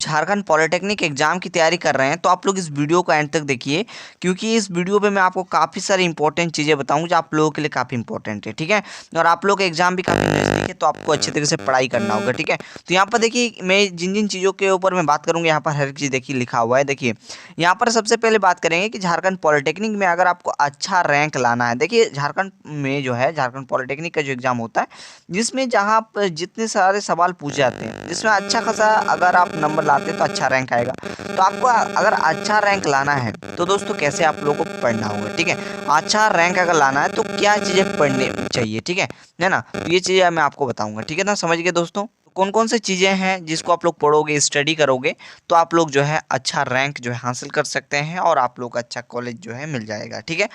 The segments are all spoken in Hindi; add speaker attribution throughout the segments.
Speaker 1: झारखंड पॉलिटेक्निक एग्जाम की तैयारी कर रहे हैं तो आप लोग इस वीडियो को एंड तक देखिए, क्योंकि इस वीडियो पे मैं आपको काफ़ी सारी इंपॉर्टेंट चीज़ें बताऊंगा जो आप लोगों के लिए काफ़ी इंपॉर्टेंट है। ठीक है, और आप लोग का एग्जाम भी काफ़ी नज़दीक है तो आपको अच्छे तरीके से पढ़ाई करना होगा। ठीक है, तो यहाँ पर देखिए मैं जिन जिन चीज़ों के ऊपर मैं बात करूँगा यहाँ पर हर एक चीज़ देखिए लिखा हुआ है। देखिए यहाँ पर सबसे पहले बात करेंगे कि झारखंड पॉलिटेक्निक में अगर आपको अच्छा रैंक लाना है, देखिए झारखंड में जो है झारखंड पॉलिटेक्निक का जो एग्जाम होता है जिसमें जहाँ पर जितने सारे सवाल पूछे जाते हैं जिसमें अच्छा खासा अगर आप नंबर लाते हैं तो अच्छा रैंक आएगा। तो आपको अगर अच्छा रैंक लाना है तो दोस्तों कैसे आप लोगों को पढ़ना होगा। ठीक है, अच्छा रैंक अगर लाना है तो क्या चीज़ें पढ़ने चाहिए। ठीक है ना, तो ये चीज़ें मैं आपको बताऊंगा। ठीक है ना, समझ गए दोस्तों। कौन कौन सी चीज़ें हैं जिसको आप लोग पढ़ोगे, स्टडी करोगे तो आप लोग जो है अच्छा रैंक जो है हासिल कर सकते हैं और आप लोग अच्छा कॉलेज जो है मिल जाएगा। ठीक है,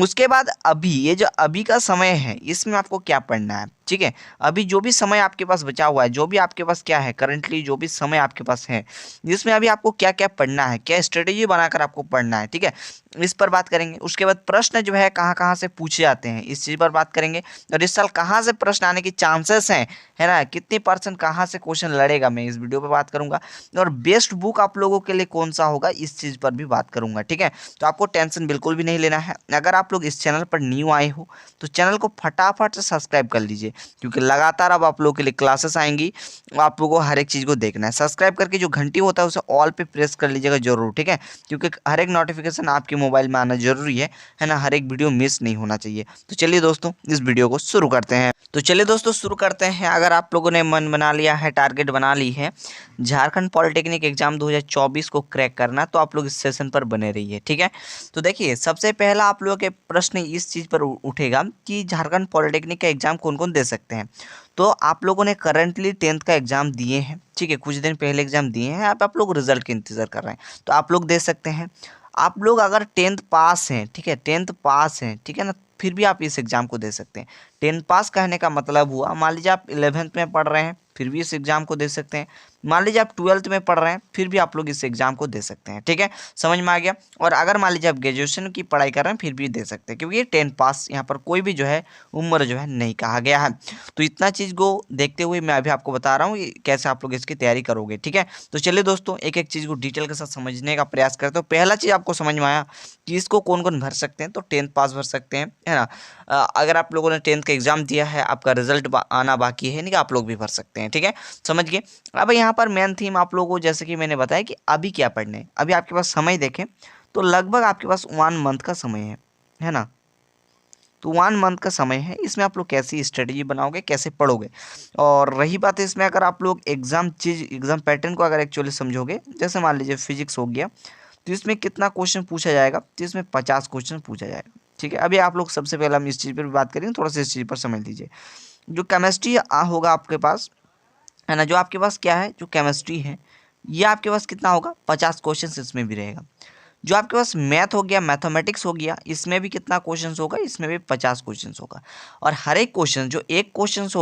Speaker 1: उसके बाद अभी ये जो अभी का समय है इसमें आपको क्या पढ़ना है। ठीक है, अभी जो भी समय आपके पास बचा हुआ है, जो भी आपके पास क्या है करंटली जो भी समय आपके पास है जिसमें अभी आपको क्या क्या पढ़ना है, क्या स्ट्रेटेजी बनाकर आपको पढ़ना है। ठीक है, इस पर बात करेंगे। उसके बाद प्रश्न जो है कहाँ कहाँ से पूछे जाते हैं इस चीज़ पर बात करेंगे। और इस साल कहाँ से प्रश्न आने की चांसेस हैं, है ना, कितनी परसेंट कहाँ से क्वेश्चन लड़ेगा, मैं इस वीडियो पर बात करूंगा। और बेस्ट बुक आप लोगों के लिए कौन सा होगा इस चीज़ पर भी बात करूंगा। ठीक है, तो आपको टेंशन बिल्कुल भी नहीं लेना है। अगर आप लोग इस चैनल पर न्यू आए हो तो चैनल को फटाफट से सब्सक्राइब कर लीजिए, क्योंकि लगातार अब आप लोगों के लिए क्लासेस आएंगी। आप लोगों को हर एक चीज़ को देखना है। सब्सक्राइब करके जो घंटी होता है उसे ऑल पे प्रेस कर लीजिएगा जरूर। ठीक है, क्योंकि हर एक नोटिफिकेशन आपके मोबाइल में आना जरूरी है ना, हर एक वीडियो मिस नहीं होना चाहिए। तो चलिए दोस्तों इस वीडियो को शुरू करते हैं। तो चलिए दोस्तों शुरू करते हैं। अगर आप लोगों ने मन बना लिया है, टारगेट बना ली है झारखंड पॉलिटेक्निक एग्जाम 2024 को क्रैक करना, तो आप लोग इस सेशन पर बने रहिए। ठीक है, तो देखिए सबसे पहला आप लोगों के प्रश्न इस चीज़ पर उठेगा कि झारखंड पॉलिटेक्निक का एग्जाम कौन कौन दे सकते हैं। तो आप लोगों ने करंटली 10th का एग्जाम दिए हैं। ठीक है, कुछ दिन पहले एग्जाम दिए हैं, आप लोग रिजल्ट का इंतजार कर रहे हैं तो आप लोग दे सकते हैं। आप लोग अगर 10th पास हैं, ठीक है 10th पास हैं, ठीक है ना, फिर भी आप इस एग्जाम को दे सकते हैं। 10 पास कहने का मतलब हुआ, मान लीजिए आप 11th में पढ़ रहे हैं फिर भी इस एग्जाम को दे सकते हैं। मान लीजिए आप 12th में पढ़ रहे हैं फिर भी आप लोग इस एग्जाम को दे सकते हैं। ठीक है, समझ में आ गया। और अगर मान लीजिए आप ग्रेजुएशन की पढ़ाई कर रहे हैं फिर भी दे सकते हैं, क्योंकि ये 10 पास यहाँ पर कोई भी जो है उम्र जो है नहीं कहा गया है। तो इतना चीज़ को देखते हुए मैं अभी आपको बता रहा हूँ कैसे आप लोग इसकी तैयारी करोगे। ठीक है, तो चलिए दोस्तों एक एक चीज़ को डिटेल के साथ समझने का प्रयास करते हो। पहला चीज़ आपको समझ में आया कि इसको कौन कौन भर सकते हैं, तो 10th पास भर सकते हैं, है ना। अगर आप लोगों ने 10th का एग्जाम दिया है, आपका रिजल्ट आना बाकी है, नहीं कि आप लोग भी भर सकते हैं। ठीक है, समझ गए। अब यहाँ पर मेन थीम आप लोगों को जैसे कि मैंने बताया कि अभी क्या पढ़ने है। अभी आपके पास समय देखें तो लगभग आपके पास 1 मंथ का समय है ना। तो 1 मंथ का समय है, इसमें आप लोग कैसी स्ट्रेटेजी बनाओगे, कैसे पढ़ोगे। और रही बात है इसमें, अगर आप लोग एग्जाम पैटर्न को अगर एक्चुअली समझोगे, जैसे मान लीजिए फिजिक्स हो गया तो इसमें कितना क्वेश्चन पूछा जाएगा, तो इसमें 50 क्वेश्चन पूछा जाएगा। ठीक है, अभी आप लोग सबसे पहले हम इस चीज़ पर भी बात करेंगे, थोड़ा सा इस चीज़ पर समझ लीजिए। जो केमिस्ट्री होगा आपके पास, है ना, जो आपके पास क्या है, जो केमिस्ट्री है ये आपके पास कितना होगा, 50 क्वेश्चन इसमें भी रहेगा। जो आपके पास मैथ हो गया, मैथमेटिक्स हो गया, इसमें भी कितना क्वेश्चंस होगा, इसमें भी 50 क्वेश्चंस होगा। और हर एक क्वेश्चन जो एक क्वेश्चंस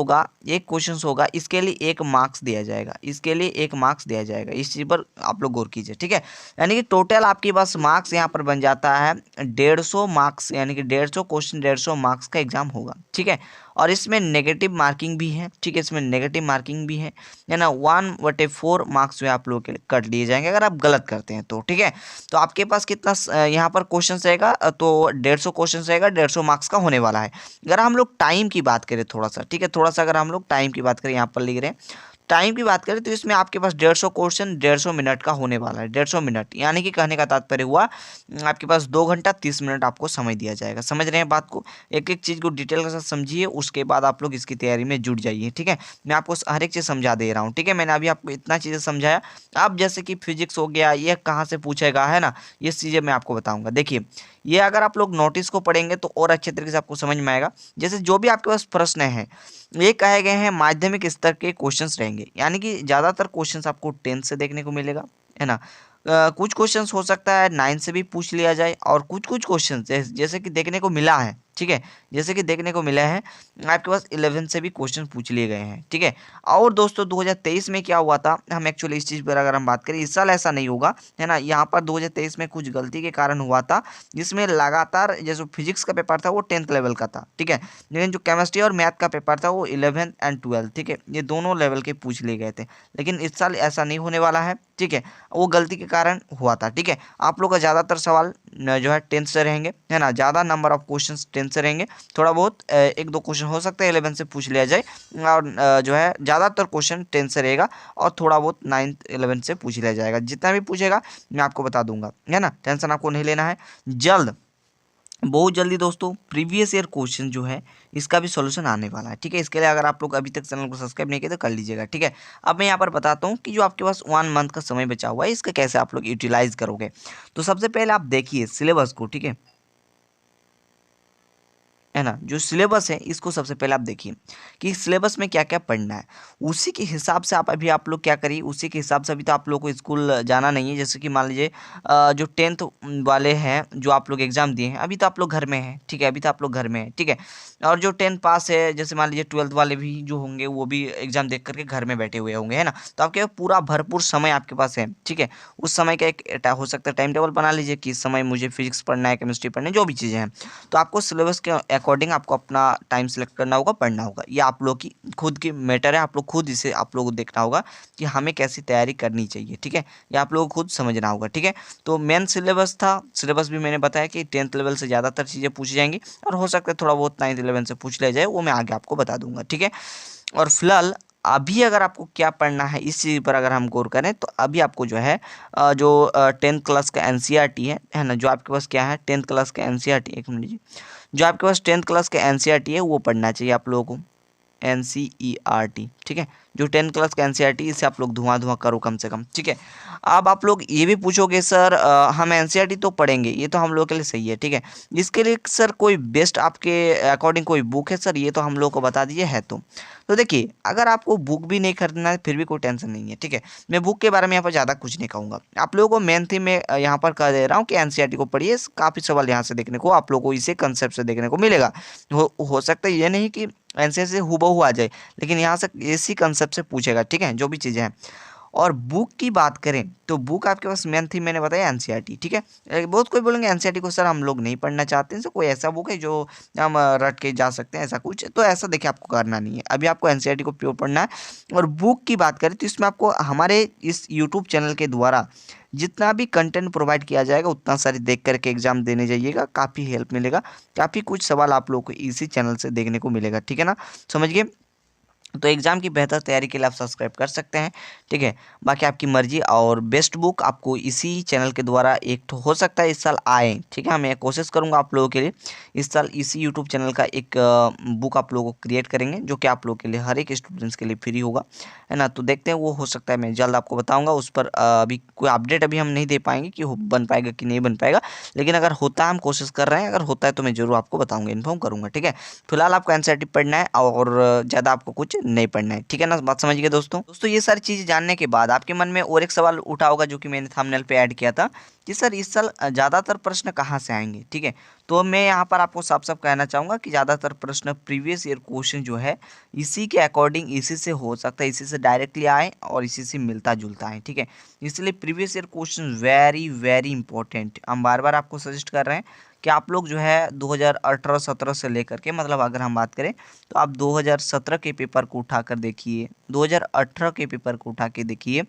Speaker 1: होगा इसके लिए 1 मार्क्स दिया जाएगा, इसके लिए 1 मार्क्स दिया जाएगा। इस चीज़ पर आप लोग गौर कीजिए। ठीक है, यानी कि टोटल आपके पास मार्क्स यहाँ पर बन जाता है 150 मार्क्स, यानी कि 150 क्वेश्चन 150 मार्क्स का एग्जाम होगा। ठीक है, और इसमें नेगेटिव मार्किंग भी है। ठीक है, इसमें नेगेटिव मार्किंग भी है ना। 1/4 मार्क्स जो है आप लोगों के लिए कट लिए जाएंगे अगर आप गलत करते हैं तो। ठीक है, तो आपके पास कितना यहाँ पर क्वेश्चन रहेगा, तो 150 क्वेश्चन रहेगा, 150 मार्क्स का होने वाला है। अगर हम लोग टाइम की बात करें थोड़ा सा, ठीक है, थोड़ा सा अगर हम लोग टाइम की बात करें, यहाँ पर लिख रहे हैं टाइम की बात करें तो इसमें आपके पास 150 क्वेश्चन 150 मिनट का होने वाला है। 150 मिनट यानी कि कहने का तात्पर्य हुआ आपके पास 2 घंटा 30 मिनट आपको समय दिया जाएगा। समझ रहे हैं बात को, एक एक चीज़ को डिटेल के साथ समझिए, उसके बाद आप लोग इसकी तैयारी में जुट जाइए। ठीक है, मैं आपको हर एक चीज़ समझा दे रहा हूँ। ठीक है, मैंने अभी आपको इतना चीज़ें समझाया। अब जैसे कि फिजिक्स हो गया, ये कहाँ से पूछेगा, है ना, ये चीज़ें मैं आपको बताऊँगा। देखिए ये अगर आप लोग नोटिस को पढ़ेंगे तो और अच्छे तरीके से आपको समझ में आएगा। जैसे जो भी आपके पास प्रश्न है ये कहे गए हैं माध्यमिक स्तर के क्वेश्चंस रहेंगे, यानी कि ज़्यादातर क्वेश्चंस आपको 10th से देखने को मिलेगा, है ना। कुछ क्वेश्चंस हो सकता है 9 से भी पूछ लिया जाए, और कुछ कुछ क्वेश्चंस जैसे कि देखने को मिला है, ठीक है, जैसे कि देखने को मिला है आपके पास 11 से भी क्वेश्चन पूछ लिए गए हैं। ठीक है, और दोस्तों 2023 में क्या हुआ था, हम एक्चुअली इस चीज़ पर अगर हम बात करें, इस साल ऐसा नहीं होगा, है ना। यहाँ पर 2023 में कुछ गलती के कारण हुआ था, जिसमें लगातार जैसे फिजिक्स का पेपर था वो 10th लेवल का था। ठीक है, लेकिन जो केमिस्ट्री और मैथ का पेपर था वो 11th एंड 12th, ठीक है, ये दोनों लेवल के पूछ लिए गए थे। लेकिन इस साल ऐसा नहीं होने वाला है। ठीक है, वो गलती के कारण हुआ था। ठीक है, आप लोग का ज़्यादातर सवाल जो है 10th से रहेंगे, है ना, ज़्यादा नंबर ऑफ क्वेश्चंस 10th से रहेंगे। थोड़ा बहुत एक दो क्वेश्चन हो सकता है 11 से पूछ लिया जाए, और जो है ज़्यादातर क्वेश्चन 10th से रहेगा, और थोड़ा बहुत 9th 11th से पूछ लिया जाएगा। जितना भी पूछेगा मैं आपको बता दूंगा, है ना, टेंशन आपको नहीं लेना है। जल्द, बहुत जल्दी दोस्तों प्रीवियस ईयर क्वेश्चन जो है इसका भी सॉल्यूशन आने वाला है। ठीक है, इसके लिए अगर आप लोग अभी तक चैनल को सब्सक्राइब नहीं किए तो कर लीजिएगा। ठीक है, अब मैं यहाँ पर बताता हूँ कि जो आपके पास 1 मंथ का समय बचा हुआ है इसका कैसे आप लोग यूटिलाइज करोगे। तो सबसे पहले आप देखिए सिलेबस को। ठीक है ना, जो सिलेबस है इसको सबसे पहले आप देखिए कि सिलेबस में क्या क्या पढ़ना है, उसी के हिसाब से आप लोग क्या करिए, उसी के हिसाब से। अभी तो आप लोग को स्कूल जाना नहीं है, जैसे कि मान लीजिए जो 10th वाले हैं जो आप लोग एग्जाम दिए हैं, अभी तो आप लोग घर में हैं। ठीक है, अभी तो आप लोग घर में हैं। ठीक है, और जो 10th पास है, जैसे मान लीजिए 12th वाले भी जो होंगे वो भी एग्जाम देख करके घर में बैठे हुए होंगे, है ना। तो आपके पूरा भरपूर समय आपके पास है। ठीक है, उस समय का एक हो सकता है टाइम टेबल बना लीजिए कि इस समय मुझे फिजिक्स पढ़ना है, केमिस्ट्री पढ़ना है, जो भी चीज़ें हैं। तो आपको सिलेबस के अकॉर्डिंग आपको अपना टाइम सेलेक्ट करना होगा, पढ़ना होगा। ये आप लोग की खुद की मैटर है, आप लोग खुद इसे आप लोग को देखना होगा कि हमें कैसी तैयारी करनी चाहिए। ठीक है, ये आप लोगों को खुद समझना होगा। ठीक है, तो मेन सिलेबस था, सिलेबस भी मैंने बताया कि 10th लेवल से ज़्यादातर चीज़ें पूछी जाएंगी, और हो सकता है थोड़ा बहुत 9th 11 से पूछ लिया जाए, वो मैं आगे आपको बता दूंगा। ठीक है, और फिलहाल अभी अगर आपको क्या पढ़ना है इस चीज़ पर अगर हम गौर करें, तो अभी आपको जो है जो 10th क्लास का एनसीईआरटी है ना, जो आपके पास क्या है 10th क्लास का एनसीईआरटी, एक मिनट जी, जो आपके पास 10th क्लास का एनसीईआरटी है वो पढ़ना चाहिए आप लोगों को, एनसीईआरटी। ठीक है, जो 10th क्लास का एनसीईआरटी, इसे आप लोग धुआं धुआं करो कम से कम। ठीक है, अब आप लोग ये भी पूछोगे सर हम एनसीईआरटी तो पढ़ेंगे, ये तो हम लोग के लिए सही है। ठीक है, इसके लिए सर कोई बेस्ट आपके अकॉर्डिंग कोई बुक है सर, ये तो हम लोग को बता दीजिए है तो देखिए, अगर आपको बुक भी नहीं खरीदना है फिर भी कोई टेंशन नहीं है। ठीक है, मैं बुक के बारे में यहाँ पर ज़्यादा कुछ नहीं कहूँगा, आप लोगों को मेन थीम में यहाँ पर कह दे रहा हूँ कि एनसीईआरटी को पढ़िए, काफ़ी सवाल यहाँ से देखने को आप लोगों को इसे कंसेप्ट से देखने को मिलेगा। हो सकता है ये नहीं कि एनसीईआरटी से हूबहू आ जाए, लेकिन यहाँ से इसी कंसेप्ट से पूछेगा। ठीक है, जो भी चीज़ें हैं। और बुक की बात करें तो बुक आपके पास मेन थीम मैंने बताया एनसीईआरटी। ठीक है, बहुत कोई बोलेंगे एनसीईआरटी को सर हम लोग नहीं पढ़ना चाहते हैं, सर कोई ऐसा बुक है जो हम रट के जा सकते हैं, ऐसा कुछ तो ऐसा देखिए आपको करना नहीं है। अभी आपको एनसीईआरटी को प्योर पढ़ना है। और बुक की बात करें तो इसमें आपको हमारे इस यूट्यूब चैनल के द्वारा जितना भी कंटेंट प्रोवाइड किया जाएगा उतना सारी देख करके एग्जाम देने जाइएगा, काफ़ी हेल्प मिलेगा, काफ़ी कुछ सवाल आप लोग को इसी चैनल से देखने को मिलेगा। ठीक है ना, समझिए। तो एग्ज़ाम की बेहतर तैयारी के लिए आप सब्सक्राइब कर सकते हैं। ठीक है, बाकी आपकी मर्जी। और बेस्ट बुक आपको इसी चैनल के द्वारा एक तो हो सकता है इस साल आए। ठीक है, मैं कोशिश करूंगा आप लोगों के लिए इस साल इसी यूट्यूब चैनल का एक बुक आप लोगों को क्रिएट करेंगे, जो कि आप लोगों के लिए हर एक स्टूडेंट्स के लिए फ्री होगा, है ना। तो देखते हैं, वो हो सकता है मैं जल्द आपको बताऊँगा उस पर। अभी कोई अपडेट अभी हम नहीं दे पाएंगे कि बन पाएगा कि नहीं बन पाएगा, लेकिन अगर होता है हम कोशिश कर रहे हैं, अगर होता है तो मैं जरूर आपको बताऊँगा, इन्फॉर्म करूँगा। ठीक है, फिलहाल आपको एनसीईआरटी पढ़ना है और ज़्यादा आपको कुछ नहीं पढ़ना है। ठीक है ना, बात समझ गए दोस्तों ये सारी चीज़ें जानने के बाद आपके मन में और एक सवाल उठा होगा जो कि मैंने थंबनेल पे ऐड किया था कि सर इस साल ज़्यादातर प्रश्न कहाँ से आएंगे। ठीक है, तो मैं यहाँ पर आपको साफ साफ कहना चाहूँगा कि ज़्यादातर प्रश्न प्रीवियस ईयर क्वेश्चन जो है इसी के अकॉर्डिंग, इसी से हो सकता है, इसी से डायरेक्टली आए और इसी से मिलता जुलता है। ठीक है, इसलिए previous year question very very important, हम बार बार आपको सजेस्ट कर रहे हैं कि आप लोग जो है 2018-17 से लेकर के, मतलब अगर हम बात करें तो आप 2017 के पेपर को उठाकर देखिए, 2018 के पेपर को उठा के देखिए,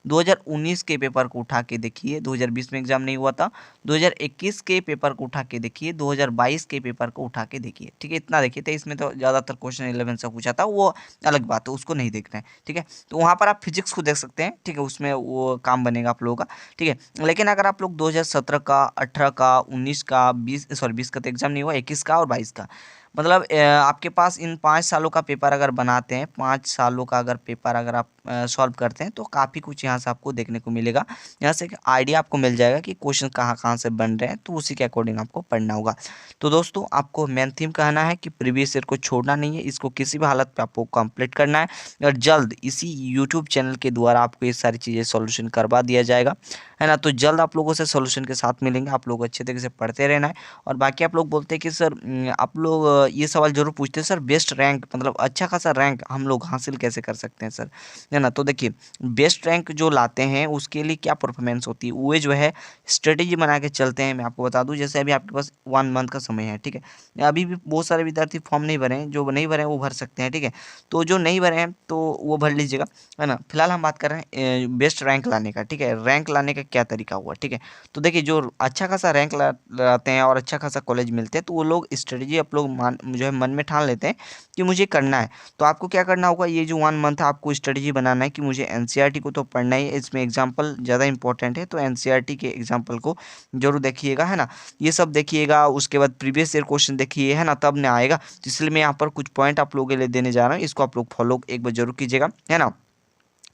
Speaker 1: 2019 के पेपर को उठा के देखिए, 2020 में एग्जाम नहीं हुआ था, 2021 के पेपर को उठा के देखिए, 2022 के पेपर को उठा के देखिए। ठीक है, इतना देखिए। 23 में तो ज़्यादातर क्वेश्चन 11 से पूछा था, वो अलग बात है, उसको नहीं देखना है। ठीक है, तो वहाँ पर आप फिजिक्स को देख सकते हैं। ठीक है, उसमें वो काम बनेगा आप लोगों का। ठीक है, लेकिन अगर आप लोग 2017 का, 18 का, 19 का, 20 का तो एग्जाम नहीं हुआ, 21 का और 22 का, मतलब आपके पास इन 5 सालों का पेपर अगर बनाते हैं, 5 सालों का अगर पेपर अगर आप सॉल्व करते हैं तो काफ़ी कुछ यहाँ से आपको देखने को मिलेगा। यहाँ से एक आइडिया आपको मिल जाएगा कि क्वेश्चन कहाँ कहाँ से बन रहे हैं, तो उसी के अकॉर्डिंग आपको पढ़ना होगा। तो दोस्तों आपको मेन थीम कहना है कि प्रीवियस ईयर को छोड़ना नहीं है, इसको किसी भी हालत पे आपको कंप्लीट करना है, और जल्द इसी यूट्यूब चैनल के द्वारा आपको ये सारी चीज़ें सॉल्यूशन करवा दिया जाएगा, है ना। तो जल्द आप लोगों से सॉल्यूशन के साथ मिलेंगे, आप लोग अच्छे तरीके से पढ़ते रहना है। और बाकी आप लोग बोलते हैं कि सर आप लोग ये सवाल जरूर पूछते हैं सर बेस्ट रैंक, मतलब अच्छा खासा रैंक हम लोग हासिल कैसे कर सकते हैं सर, है है ना। तो देखिए बेस्ट रैंक जो लाते हैं उसके लिए क्या परफॉर्मेंस होती है, वो जो है स्ट्रेटेजी बना के चलते हैं। मैं आपको बता दूं, जैसे अभी आपके पास 1 मंथ का समय है, ठीक है। अभी भी बहुत सारे विद्यार्थी फॉर्म नहीं भरे हैं, जो नहीं भरे हैं वो भर सकते हैं, ठीक है। तो जो नहीं भरे हैं तो वो भर लीजिएगा, है ना। फिलहाल हम बात कर रहे हैं बेस्ट रैंक लाने का, ठीक है। रैंक लाने का क्या तरीका हुआ, ठीक है। तो देखिए जो अच्छा खासा रैंक लाते हैं और अच्छा खासा कॉलेज मिलते हैं, तो वो लोग स्ट्रेटेजी आप लोग जो है मन में ठान लेते हैं कि मुझे करना है। तो आपको क्या करना होगा, ये जो 1 मंथ है आपको स्ट्रेटेजी बनाना है कि मुझे एनसीईआरटी को तो पढ़ना ही है, इसमें एग्जाम्पल ज़्यादा इंपॉर्टेंट है, तो एनसीईआरटी के एग्जाम्पल को जरूर देखिएगा, है ना। ये सब देखिएगा, उसके बाद प्रीवियस ईयर क्वेश्चन देखिए, है ना, तब ना आएगा। तो इसलिए मैं यहाँ पर कुछ पॉइंट आप लोगों के लिए देने जा रहा हूँ, इसको आप लोग फॉलो एक बार जरूर कीजिएगा, है ना।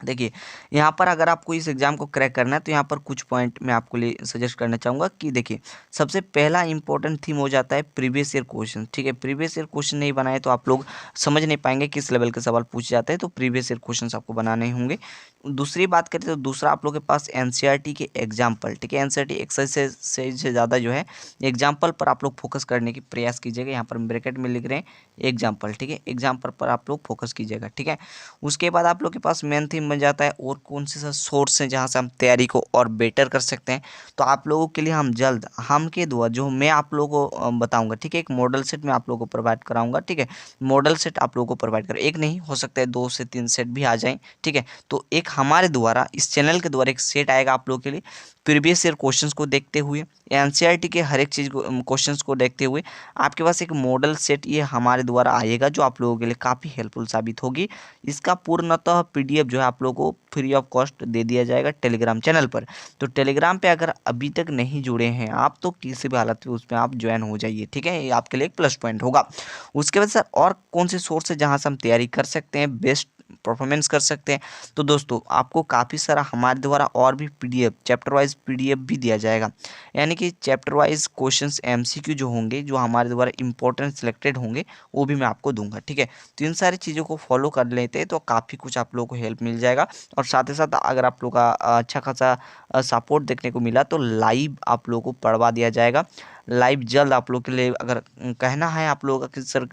Speaker 1: देखिए यहाँ पर अगर आपको इस एग्जाम को क्रैक करना है तो यहाँ पर कुछ पॉइंट मैं आपको लिए सजेस्ट करना चाहूँगा कि देखिए सबसे पहला इंपॉर्टेंट थीम हो जाता है प्रीवियस ईयर क्वेश्चन, ठीक है। प्रीवियस ईयर क्वेश्चन नहीं बनाए तो आप लोग समझ नहीं पाएंगे किस लेवल के सवाल पूछे जाते हैं, तो प्रीवियस ईयर क्वेश्चन आपको बनाने होंगे। दूसरी बात करें तो दूसरा आप लोग के पास एनसीईआरटी के एग्जाम्पल, ठीक है। एनसीईआरटी एक्सरसाइज से ज़्यादा जो है एग्जाम्पल पर आप लोग फोकस करने की प्रयास कीजिएगा। यहाँ पर ब्रैकेट में लिख रहे हैं एग्जाम्पल, ठीक है। एग्जाम्पल पर आप लोग फोकस कीजिएगा, ठीक है। उसके बाद आप लोग के पास मेन थीम बन जाता है और कौन से सोर्स हैं जहाँ से हम तैयारी को और बेटर कर सकते हैं। तो आप लोगों के लिए हम जल्द हम के द्वारा जो मैं आप लोगों को बताऊंगा, ठीक है। एक मॉडल सेट मैं आप लोगों को प्रोवाइड कराऊंगा, ठीक है। मॉडल सेट आप लोगों को प्रोवाइड कर, एक नहीं हो सकता है 2 से 3 सेट भी आ जाएं, ठीक है। तो एक हमारे द्वारा इस चैनल के द्वारा एक सेट आएगा आप लोगों के लिए, प्रीवियस ईयर क्वेश्चंस को देखते हुए, एनसीईआरटी के हर एक चीज़ को क्वेश्चंस को देखते हुए आपके पास एक मॉडल सेट ये हमारे द्वारा आएगा, जो आप लोगों के लिए काफ़ी हेल्पफुल साबित होगी। इसका पूर्णतः पीडीएफ जो है आप लोगों को फ्री ऑफ कॉस्ट दे दिया जाएगा टेलीग्राम चैनल पर। तो टेलीग्राम पे अगर अभी तक नहीं जुड़े हैं आप तो किसी भी हालत में उसमें आप ज्वाइन हो जाइए, ठीक है। ये आपके लिए एक प्लस पॉइंट होगा। उसके बाद सर और कौन से सोर्स है जहाँ से हम तैयारी कर सकते हैं, बेस्ट परफॉर्मेंस कर सकते हैं। तो दोस्तों आपको काफ़ी सारा हमारे द्वारा और भी पीडीएफ चैप्टर वाइज पीडीएफ भी दिया जाएगा, यानी कि चैप्टर वाइज क्वेश्चंस एमसीक्यू जो होंगे, जो हमारे द्वारा इंपॉर्टेंट सिलेक्टेड होंगे, वो भी मैं आपको दूंगा, ठीक है। तो इन सारी चीज़ों को फॉलो कर लेते हैं तो काफ़ी कुछ आप लोगों को हेल्प मिल जाएगा। और साथ ही साथ अगर आप लोग का अच्छा खासा सपोर्ट देखने को मिला तो लाइव आप लोगों को पढ़वा दिया जाएगा। लाइव जल्द आप लोग के लिए अगर कहना है आप लोगों का कि सर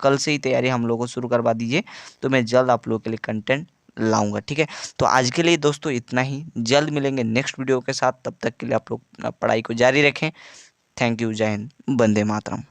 Speaker 1: कल से ही तैयारी हम लोगों को शुरू करवा दीजिए, तो मैं जल्द आप लोगों के लिए कंटेंट लाऊंगा, ठीक है। तो आज के लिए दोस्तों इतना ही, जल्द मिलेंगे नेक्स्ट वीडियो के साथ। तब तक के लिए आप लोग पढ़ाई को जारी रखें। थैंक यू, जय हिंद, वंदे मातरम।